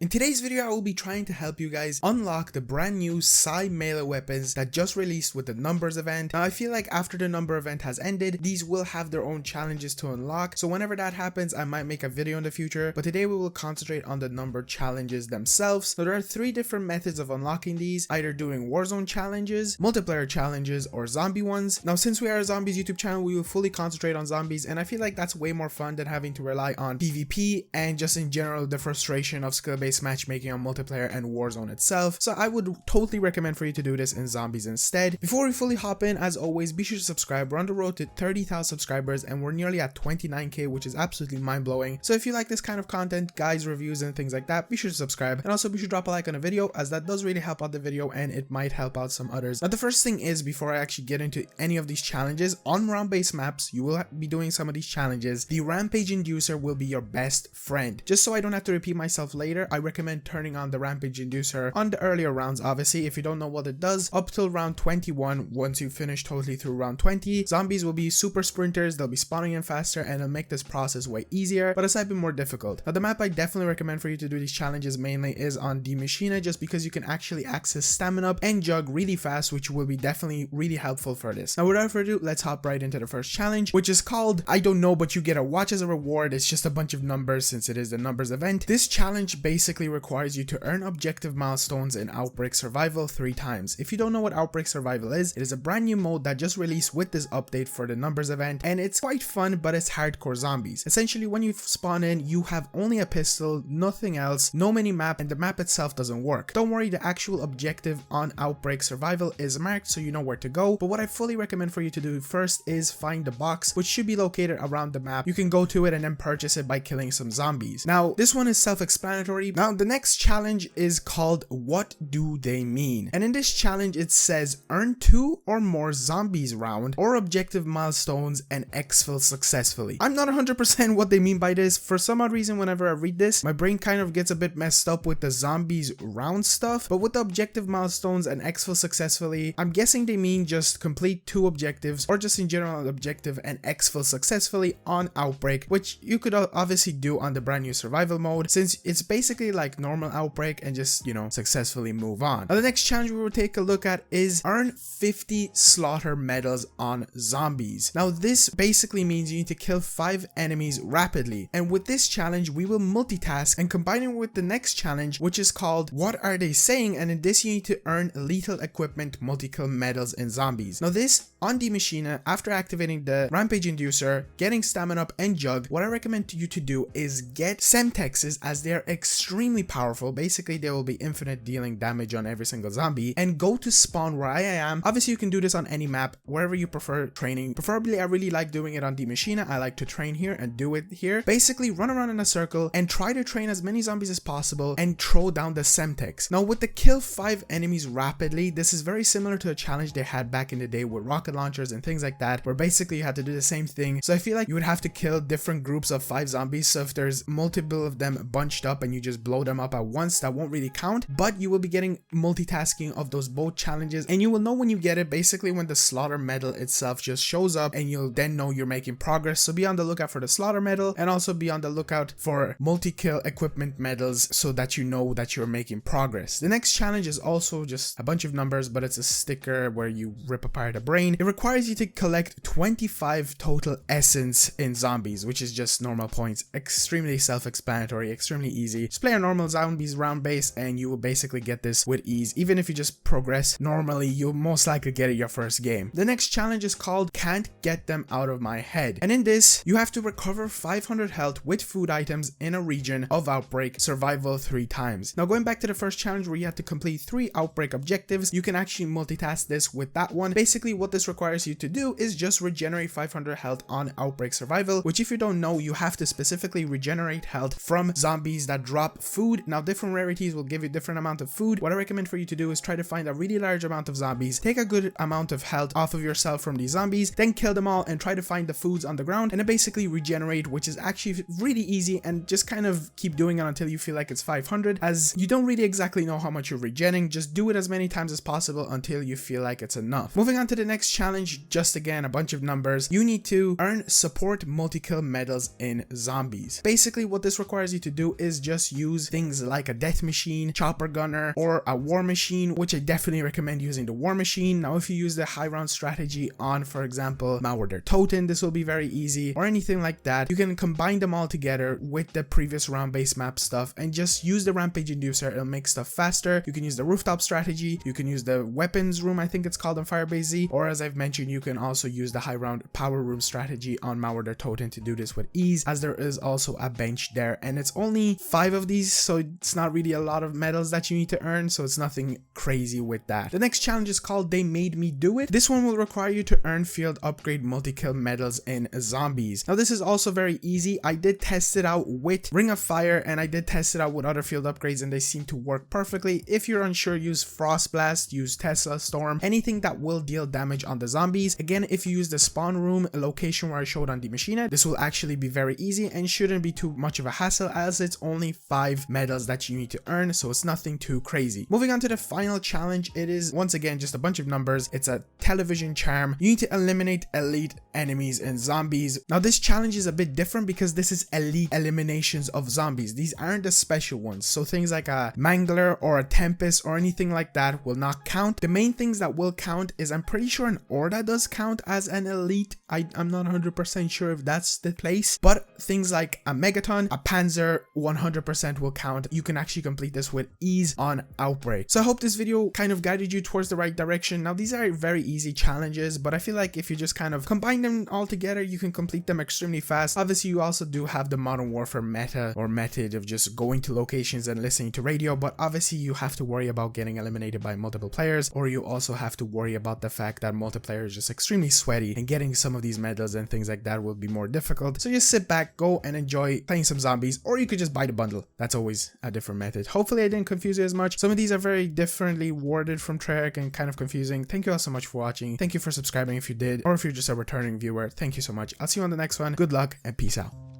In today's video, I will be trying to help you guys unlock the brand new SAI melee weapons that just released with the numbers event. Now, I feel like after the number event has ended, these will have their own challenges to unlock. So whenever that happens, I might make a video in the future, but today we will concentrate on the number challenges themselves. So there are three different methods of unlocking these, either doing Warzone challenges, multiplayer challenges, or zombie ones. Now, since we are a zombies YouTube channel, we will fully concentrate on zombies, and I feel like that's way more fun than having to rely on PvP and just in general the frustration of skill-based matchmaking on multiplayer and Warzone itself. So I would totally recommend for you to do this in zombies instead. Before we fully hop in, as always, be sure to subscribe. We're on the road to 30,000 subscribers and we're nearly at 29k, which is absolutely mind-blowing. So if you like this kind of content, guys, reviews and things like that, be sure to subscribe, and also be sure to drop a like on the video, as that does really help out the video and it might help out some others. Now, the first thing is, before I actually get into any of these challenges, on round-based maps you will be doing some of these challenges. The rampage inducer will be your best friend. Just so I don't have to repeat myself later, I recommend turning on the rampage inducer on the earlier rounds. Obviously, if you don't know what it does, up till round 21, once you finish totally through round 20, zombies will be super sprinters, they'll be spawning in faster, and it'll make this process way easier, but it's a bit more difficult. Now, the map I definitely recommend for you to do these challenges mainly is on the Machina, just because you can actually access stamina up and jug really fast, which will be definitely really helpful for this. Now, without further ado, let's hop right into the first challenge, which is called I don't know, but you get a watch as a reward. It's just a bunch of numbers since it is the numbers event. This challenge basically requires you to earn objective milestones in Outbreak Survival 3 times. If you don't know what Outbreak Survival is, it is a brand new mode that just released with this update for the numbers event, and it's quite fun, but it's hardcore zombies. Essentially, when you spawn in, you have only a pistol, nothing else, no mini map, and the map itself doesn't work. Don't worry, the actual objective on Outbreak Survival is marked so you know where to go, but what I fully recommend for you to do first is find the box, which should be located around the map. You can go to it and then purchase it by killing some zombies. Now, this one is self-explanatory. Now, the next challenge is called What Do They Mean? And in this challenge, it says earn 2 or more zombies round or objective milestones and exfil successfully. I'm not 100% what they mean by this. For some odd reason, whenever I read this, my brain kind of gets a bit messed up with the zombies round stuff, but with the objective milestones and exfil successfully, I'm guessing they mean just complete 2 objectives, or just in general an objective and exfil successfully on Outbreak, which you could obviously do on the brand new survival mode, since it's basically like normal Outbreak, and just, you know, successfully move on. Now, the next challenge we will take a look at is earn 50 slaughter medals on zombies. Now, this basically means you need to kill 5 enemies rapidly, and with this challenge we will multitask and combine it with the next challenge, which is called What Are They Saying? And in this you need to earn lethal equipment multi-kill medals in zombies. Now, this on the Machina, after activating the rampage inducer, getting stamina up and jug, what I recommend to you to do is get Semtexes, as they are extremely powerful. Basically, they will be infinite, dealing damage on every single zombie, and go to spawn where I am. Obviously, you can do this on any map, wherever you prefer training. Preferably, I really like doing it on the Machina. I like to train here and do it here. Basically, run around in a circle and try to train as many zombies as possible and throw down the Semtex. Now, with the kill 5 enemies rapidly, this is very similar to a challenge they had back in the day with rocket launchers and things like that, where basically you had to do the same thing. So I feel like you would have to kill different groups of 5 zombies. So if there's multiple of them bunched up and you just blow them up at once, that won't really count, but you will be getting multitasking of those both challenges, and you will know when you get it basically when the slaughter medal itself just shows up, and you'll then know you're making progress. So be on the lookout for the slaughter medal, and also be on the lookout for multi-kill equipment medals, so that you know that you're making progress. The next challenge is also just a bunch of numbers, but it's a sticker where you rip apart a brain. It requires you to collect 25 total essence in zombies, which is just normal points. Extremely self-explanatory, extremely easy. Just play a normal zombies round base and you will basically get this with ease. Even if you just progress normally, you'll most likely get it your first game. The next challenge is called Can't Get Them Out of My Head, and in this you have to recover 500 health with food items in a region of Outbreak Survival 3 times. Now, going back to the first challenge where you have to complete 3 Outbreak objectives, you can actually multitask this with that one. Basically, what this requires you to do is just regenerate 500 health on Outbreak Survival, which, if you don't know, you have to specifically regenerate health from zombies that drop food. Now, different rarities will give you different amount of food. What I recommend for you to do is try to find a really large amount of zombies, take a good amount of health off of yourself from these zombies, then kill them all and try to find the foods on the ground, and then basically regenerate, which is actually really easy, and just kind of keep doing it until you feel like it's 500, as you don't really exactly know how much you're regenning. Just do it as many times as possible until you feel like it's enough. Moving on to the next challenge, just again a bunch of numbers. You need to earn support multi-kill medals in zombies. Basically, what this requires you to do is just use use things like a death machine, chopper gunner, or a war machine, which I definitely recommend using the war machine. Now if you use the high round strategy on, for example, Malware Totem, this will be very easy, or anything like that. You can combine them all together with the previous round based map stuff and just use the rampage inducer. It'll make stuff faster. You can use the rooftop strategy, you can use the weapons room, I think it's called on Firebase Z, or as I've mentioned, you can also use the high round power room strategy on Malware Totem to do this with ease, as there is also a bench there, and it's only 5 of these, so it's not really a lot of medals that you need to earn, so it's nothing crazy with that. The next challenge is called They Made Me Do It. This one will require you to earn field upgrade multi-kill medals in zombies. Now this is also very easy. I did test it out with Ring of Fire, and I did test it out with other field upgrades, and they seem to work perfectly. If you're unsure, use Frost Blast, use Tesla Storm, anything that will deal damage on the zombies. Again, if you use the spawn room location where I showed on the machine, this will actually be very easy and shouldn't be too much of a hassle, as it's only 5 medals that you need to earn, so it's nothing too crazy. Moving on to the final challenge, it is once again just a bunch of numbers. It's a television charm. You need to eliminate elite enemies and zombies. Now this challenge is a bit different because this is elite eliminations of zombies. These aren't the special ones, so things like a Mangler or a Tempest or anything like that will not count. The main things that will count is, I'm pretty sure an Orda does count as an elite. I'm not 100% sure if that's the place, but things like a Megaton, a Panzer 100% will count. You can actually complete this with ease on Outbreak. So I hope this video kind of guided you towards the right direction. Now these are very easy challenges, but I feel like if you just kind of combine them all together, you can complete them extremely fast. Obviously you also do have the Modern Warfare meta or method of just going to locations and listening to radio, but obviously you have to worry about getting eliminated by multiple players, or you also have to worry about the fact that multiplayer is just extremely sweaty, and getting some of these medals and things like that will be more difficult. So just sit back, go and enjoy playing some zombies, or you could just buy the bundle. That's always a different method. Hopefully I didn't confuse you as much. Some of these are very differently worded from Treyarch and kind of confusing. Thank you all so much for watching. Thank you for subscribing if you did, or if you're just a returning viewer, thank you so much. I'll see you on the next one. Good luck and peace out.